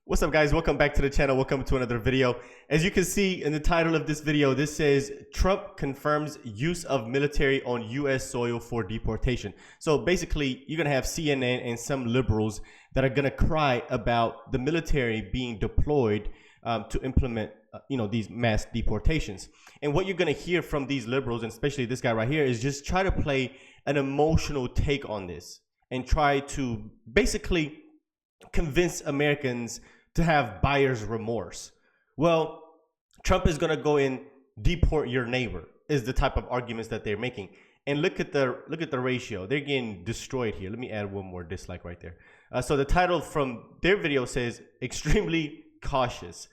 What's up, guys? Welcome back to the channel. Welcome to another video. As you can see in the title of this video, this says Trump confirms use of military on U.S. soil for deportation. So basically, you're going to have CNN and some liberals that are going to cry about the military being deployed to implement these mass deportations. And what you're going to hear from these liberals, and especially this guy right here, is just try to play an emotional take on this and try to basically convince Americans to have buyer's remorse. Well, Trump is going to go and deport your neighbor is the type of arguments that they're making. And look at the ratio. They're getting destroyed here. Let me add one more dislike right there. So the title from their video says extremely cautious.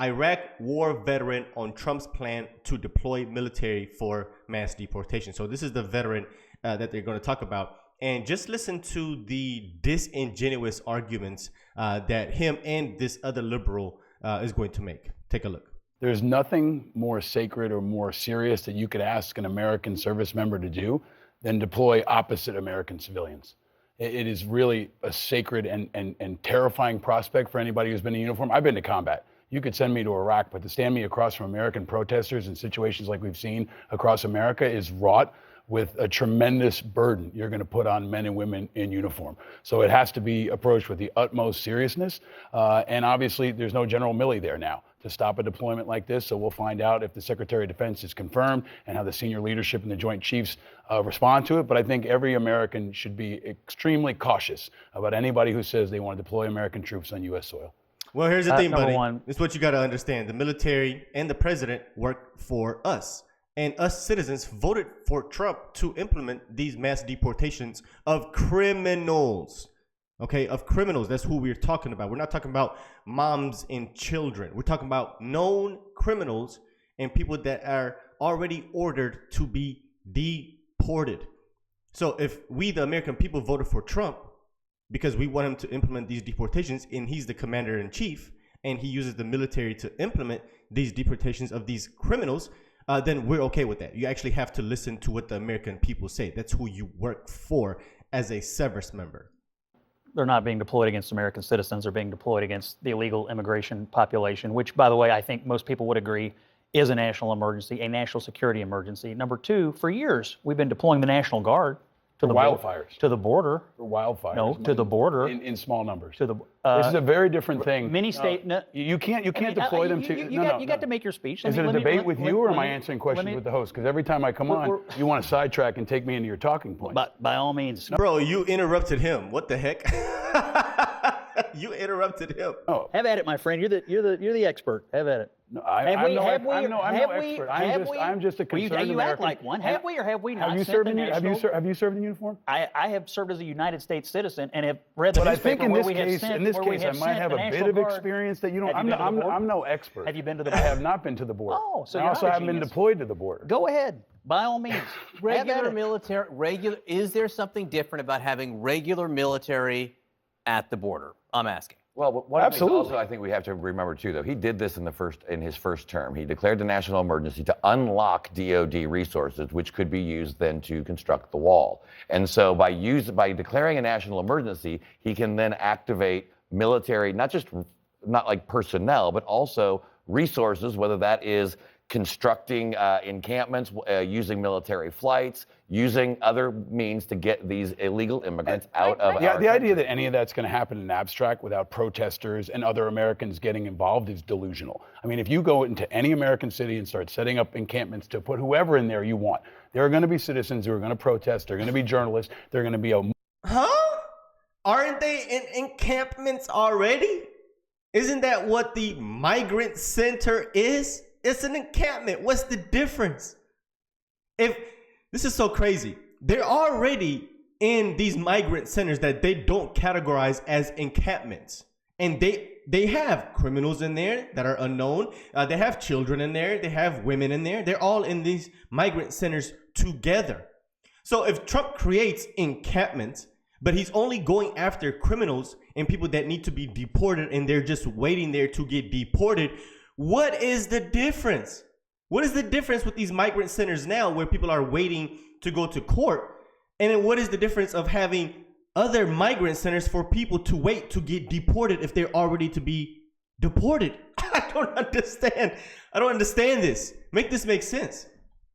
Iraq war veteran on Trump's plan to deploy military for mass deportation. So this is the veteran that they're going to talk about. And just listen to the disingenuous arguments that him and this other liberal is going to make. Take a look. There's nothing more sacred or more serious that you could ask an American service member to do than deploy opposite American civilians. It is really a sacred and terrifying prospect for anybody who's been in uniform. I've been to combat. You could send me to Iraq, but to stand me across from American protesters in situations like we've seen across America is wrought with a tremendous burden you're going to put on men and women in uniform. So it has to be approached with the utmost seriousness. And obviously, there's no General Milley there now to stop a deployment like this. So we'll find out if the Secretary of Defense is confirmed and how the senior leadership and the Joint Chiefs respond to it. But I think every American should be extremely cautious about anybody who says they want to deploy American troops on U.S. soil. Well, here's the thing, buddy. It's what you got to understand. The military and the president work for us. And us citizens voted for Trump to implement these mass deportations of criminals. Okay, of criminals. That's who we're talking about. We're not talking about moms and children. We're talking about known criminals and people that are already ordered to be deported. So if we, the American people, voted for Trump because we want him to implement these deportations, and he's the commander in chief, and he uses the military to implement these deportations of these criminals, then we're okay with that. You actually have to listen to what the American people say. That's who you work for as a service member. They're not being deployed against American citizens. They're being deployed against the illegal immigration population, which, by the way, I think most people would agree is a national emergency, a national security emergency. Number two, for years, we've been deploying the National Guard to the wildfires. To the border. For wildfires. No, to the border. In small numbers. To the, this is a very different thing. Many state. You can't deploy them to. You got to make your speech. Is it a debate with you, or am I answering questions with the host? Because every time I come on, you want to sidetrack and take me into your talking point. By all means. Bro, you interrupted him. What the heck? You interrupted him. Oh. Have at it, my friend. You're the expert. Have at it. No, I'm no expert. I'm just a concerned American. You act like one. Have we or have we not? Have you served in uniform? I have served as a United States citizen and have read the newspaper. But I think in this case, I might have a bit of experience that you don't. I'm no expert. Have you been to the border? I have not been to the border. Oh, so I also haven't been deployed to the border. Go ahead, by all means. Regular military. Is there something different about having regular military at the border? I'm asking. Well, one of the things also I think we have to remember too, though, he did this in his first term. He declared the national emergency to unlock DOD resources, which could be used then to construct the wall. And so by declaring a national emergency, he can then activate military, not like personnel, but also resources, whether that is constructing encampments, using military flights, using other means to get these illegal immigrants out of our country. The idea that any of that's going to happen in abstract without protesters and other Americans getting involved is delusional. I mean, if you go into any American city and start setting up encampments to put whoever in there you want, there are going to be citizens who are going to protest. There are going to be journalists. There are going to be Aren't they in encampments already? Isn't that what the migrant center is? It's an encampment. What's the difference? This is so crazy. They're already in these migrant centers that they don't categorize as encampments. And they have criminals in there that are unknown. They have children in there. They have women in there. They're all in these migrant centers together. So if Trump creates encampments, but he's only going after criminals and people that need to be deported, and they're just waiting there to get deported, what is the difference? What is the difference with these migrant centers now where people are waiting to go to court? And then what is the difference of having other migrant centers for people to wait to get deported if they're already to be deported. I don't understand. I don't understand this. Make this make sense.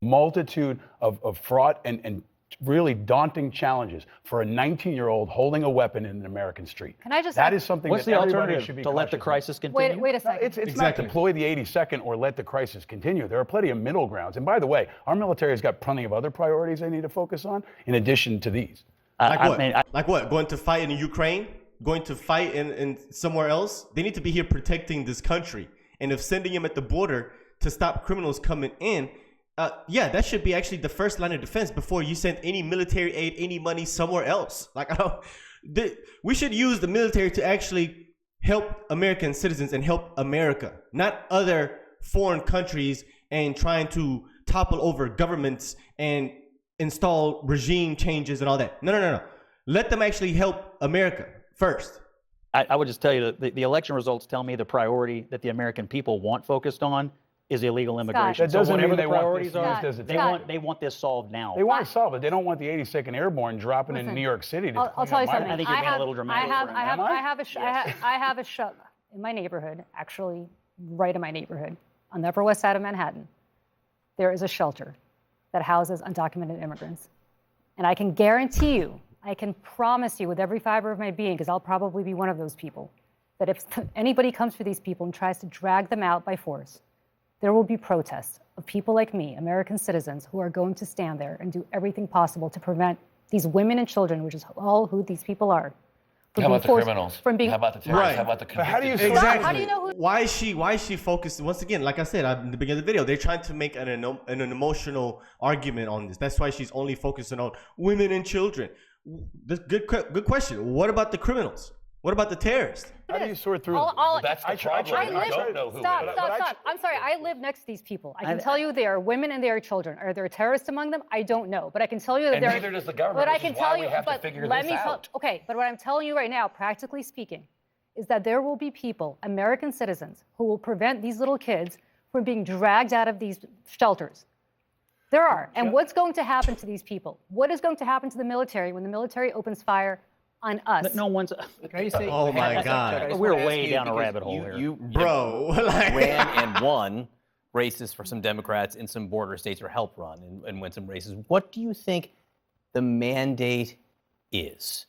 Multitude of fraught and really daunting challenges for a 19-year-old holding a weapon in an American street. Can I just That is something What's that the everybody alternative? should be To let the cautious of. crisis continue? wait a second. It's Exactly. not deploy the 82nd or let the crisis continue. There are plenty of middle grounds. And by the way, our military has got plenty of other priorities they need to focus on in addition to these. Like I what? mean, Like what? Going to fight in Ukraine? Going to fight in somewhere else? They need to be here protecting this country. And if sending them at the border to stop criminals coming in, yeah, that should be actually the first line of defense before you send any military aid, any money somewhere else. Like, we should use the military to actually help American citizens and help America, not other foreign countries and trying to topple over governments and install regime changes and all that. No. Let them actually help America first. I would just tell you that the election results tell me the priority that the American people want focused on is illegal immigration. That doesn't whatever mean the they want priorities this are, used as a they want this solved now. They want to solve it. They don't want the 82nd Airborne dropping in New York City. To I'll tell you something. I think you're being a little dramatic. I have a shelter in my neighborhood, actually right in my neighborhood, on the Upper West Side of Manhattan. There is a shelter that houses undocumented immigrants. And I can guarantee you, I can promise you with every fiber of my being, because I'll probably be one of those people, that if anybody comes for these people and tries to drag them out by force, there will be protests of people like me, American citizens, who are going to stand there and do everything possible to prevent these women and children, which is all who these people are, How about the criminals? How about the terrorists? Right. How about the But how do you convicted? Exactly. How do you know who? Why is she focused? Once again, like I said in the beginning of the video, they're trying to make an emotional argument on this. That's why she's only focusing on women and children. Good question. What about the criminals? What about the terrorists? How do you sort through? That's the problem. I don't know who Stop. it is. I'm sorry. I live next to these people. I can tell you they are women and they are children. Are there terrorists among them? I don't know. But I can tell you that And neither does the government, But I which can is why tell we you. have to But figure let this me out. Okay. But what I'm telling you right now, practically speaking, is that there will be people, American citizens, who will prevent these little kids from being dragged out of these shelters. There are. And what's going to happen to these people? What is going to happen to the military when the military opens fire on us? No one's. Can I just say, Oh, my hang on, God. Chuck, I just We're wanna ask way you, down a because rabbit hole here. You Bro, like, ran and won races for some Democrats in some border states, or helped run and win some races. What do you think the mandate is?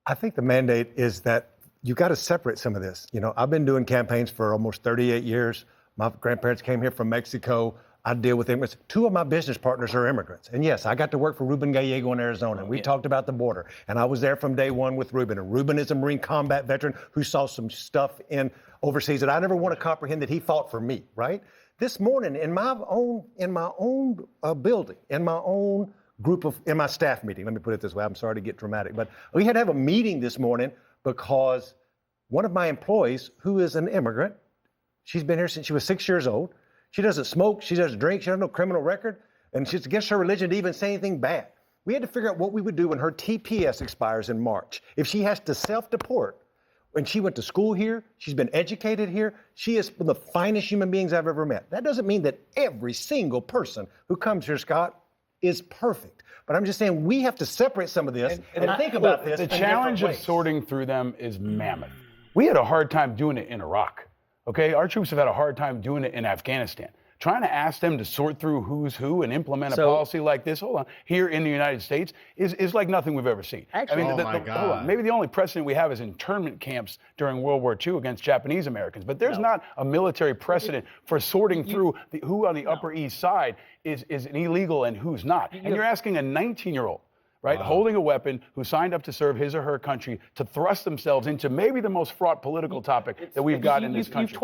I think the mandate is that you've got to separate some of this. You know, I've been doing campaigns for almost 38 years. My grandparents came here from Mexico. I deal with immigrants. Two of my business partners are immigrants. And yes, I got to work for Ruben Gallego in Arizona. And we talked about the border. And I was there from day one with Ruben. And Ruben is a Marine combat veteran who saw some stuff in overseas that I never want to comprehend that he fought for me, right? This morning in my own building, in my own in my staff meeting, let me put it this way, I'm sorry to get dramatic, but we had to have a meeting this morning because one of my employees, who is an immigrant, she's been here since she was 6 years old. She doesn't smoke, she doesn't drink, she has no criminal record, and she's against her religion to even say anything bad. We had to figure out what we would do when her TPS expires in March. If she has to self-deport, and she went to school here, she's been educated here, she is one of the finest human beings I've ever met. That doesn't mean that every single person who comes here, Scott, is perfect. But I'm just saying we have to separate some of this and think about this. The challenge of sorting through them is mammoth. We had a hard time doing it in Iraq. Okay, our troops have had a hard time doing it in Afghanistan. Trying to ask them to sort through who's who and implement a policy like this, here in the United States is like nothing we've ever seen. Actually, Oh my God. Maybe the only precedent we have is internment camps during World War II against Japanese Americans, but there's not a military precedent for sorting through who on the Upper East Side is an illegal and who's not. And you're asking a 19-year-old, right, holding a weapon, who signed up to serve his or her country, to thrust themselves into maybe the most fraught political topic that we've got in this country.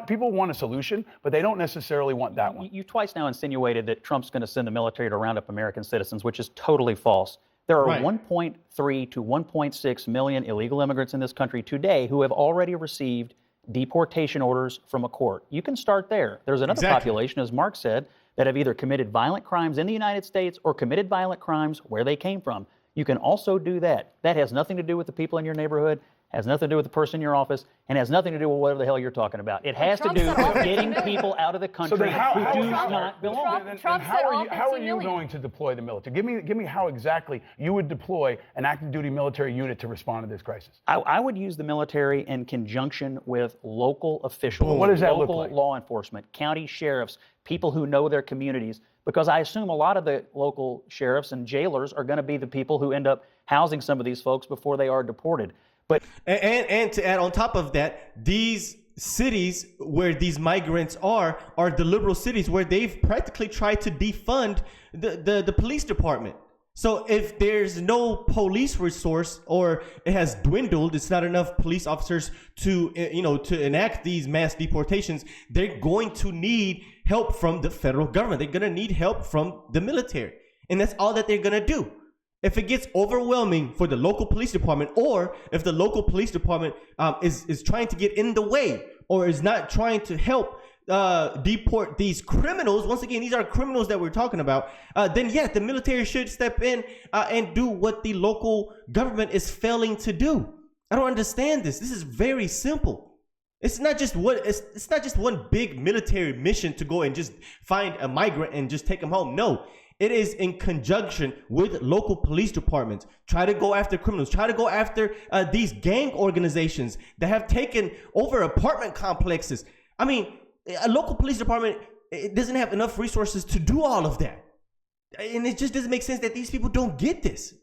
People want a solution, but they don't necessarily want that one. You twice now insinuated that Trump's going to send the military to round up American citizens, which is totally false. There are 1.3 to 1.6 million illegal immigrants in this country today who have already received deportation orders from a court. You can start there. There's another population, as Mark said, that have either committed violent crimes in the United States or committed violent crimes where they came from. You can also do that. That has nothing to do with the people in your neighborhood, has nothing to do with the person in your office, and has nothing to do with whatever the hell you're talking about. It has to do with getting people out of the country So then who do not belong. Then how are you going to deploy the military? Give me how exactly you would deploy an active duty military unit to respond to this crisis. I would use the military in conjunction with local officials, What does that look local like? law enforcement, county sheriffs, people who know their communities, because I assume a lot of the local sheriffs and jailers are going to be the people who end up housing some of these folks before they are deported. But and to add on top of that, these cities where these migrants are the liberal cities where they've practically tried to defund the police department. So if there's no police resource, or it has dwindled, it's not enough police officers to to enact these mass deportations, they're going to need help from the federal government. They're going to need help from the military, and that's all that they're going to do. If it gets overwhelming for the local police department, or if the local police department is trying to get in the way, or is not trying to help deport these criminals, once again, these are criminals that we're talking about, then yeah, the military should step in and do what the local government is failing to do. I don't understand this. This is very simple. It's not just one big military mission to go and just find a migrant and just take them home. No. It is in conjunction with local police departments. Try to go after criminals. Try to go after these gang organizations that have taken over apartment complexes. I mean, a local police department, it doesn't have enough resources to do all of that. And it just doesn't make sense that these people don't get this.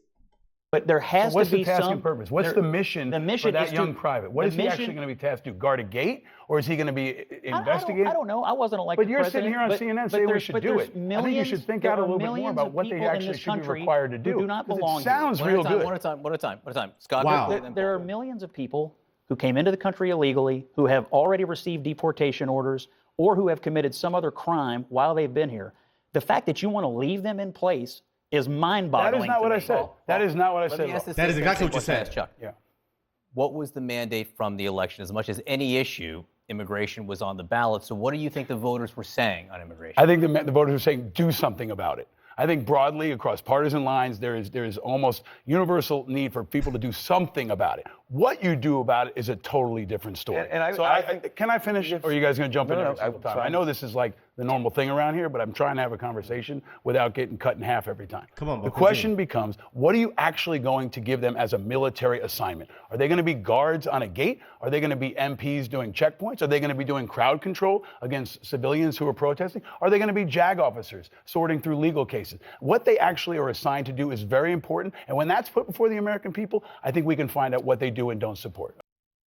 But there has What's to be the task some and purpose? What's the mission for that young private? What is he actually going to be tasked to do? Guard a gate, or is he going to be investigating? I don't know. I wasn't elected. But you're sitting here on CNN saying we should do it. I think you should think out a little bit more about what they actually should be required to do. Who do not belong it sounds here. real good. One at a time. Scott. Wow. There are millions of people who came into the country illegally, who have already received deportation orders, or who have committed some other crime while they've been here. The fact that you want to leave them in place is mind-boggling. That is not what I said. That is not what I said. That is exactly what you said. Chuck. Yeah. What was the mandate from the election? As much as any issue, immigration was on the ballot. So what do you think the voters were saying on immigration? I think the voters were saying do something about it. I think broadly across partisan lines, there is almost universal need for people to do something about it. What you do about it is a totally different story. Can I finish, or are you guys going to jump in every single time? I know this is like the normal thing around here, but I'm trying to have a conversation without getting cut in half every time. Come on, the question becomes, what are you actually going to give them as a military assignment? Are they going to be guards on a gate? Are they going to be MPs doing checkpoints? Are they going to be doing crowd control against civilians who are protesting? Are they going to be JAG officers sorting through legal cases? What they actually are assigned to do is very important. And when that's put before the American people, I think we can find out what they do and don't support.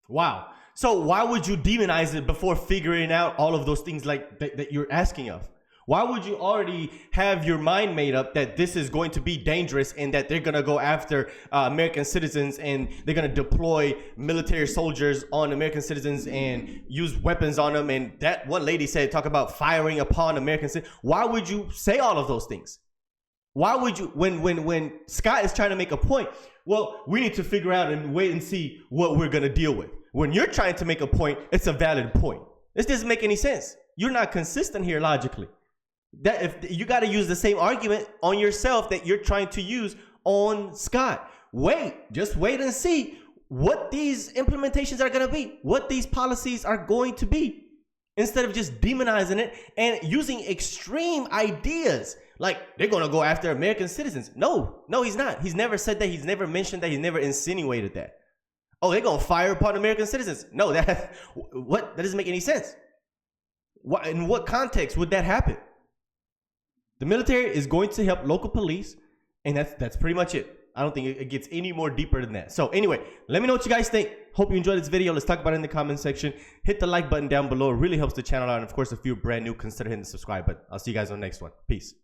Wow. So why would you demonize it before figuring out all of those things like that you're asking of? Why would you already have your mind made up that this is going to be dangerous and that they're going to go after American citizens and they're going to deploy military soldiers on American citizens and use weapons on them? And that one lady said, talk about firing upon American citizens. Why would you say all of those things? Why would you, when Scott is trying to make a point, well, we need to figure out and wait and see what we're going to deal with. When you're trying to make a point, it's a valid point. This doesn't make any sense. You're not consistent here logically. That if you got to use the same argument on yourself that you're trying to use on Scott. Just wait and see what these implementations are going to be, what these policies are going to be, instead of just demonizing it and using extreme ideas. Like, they're going to go after American citizens. No, he's not. He's never said that. He's never mentioned that. He's never insinuated that. Oh, they're going to fire upon American citizens. No, that doesn't make any sense. In what context would that happen? The military is going to help local police, and that's pretty much it. I don't think it gets any more deeper than that. So anyway, let me know what you guys think. Hope you enjoyed this video. Let's talk about it in the comment section. Hit the like button down below. It really helps the channel out. And of course, if you're brand new, consider hitting the subscribe button. I'll see you guys on the next one. Peace.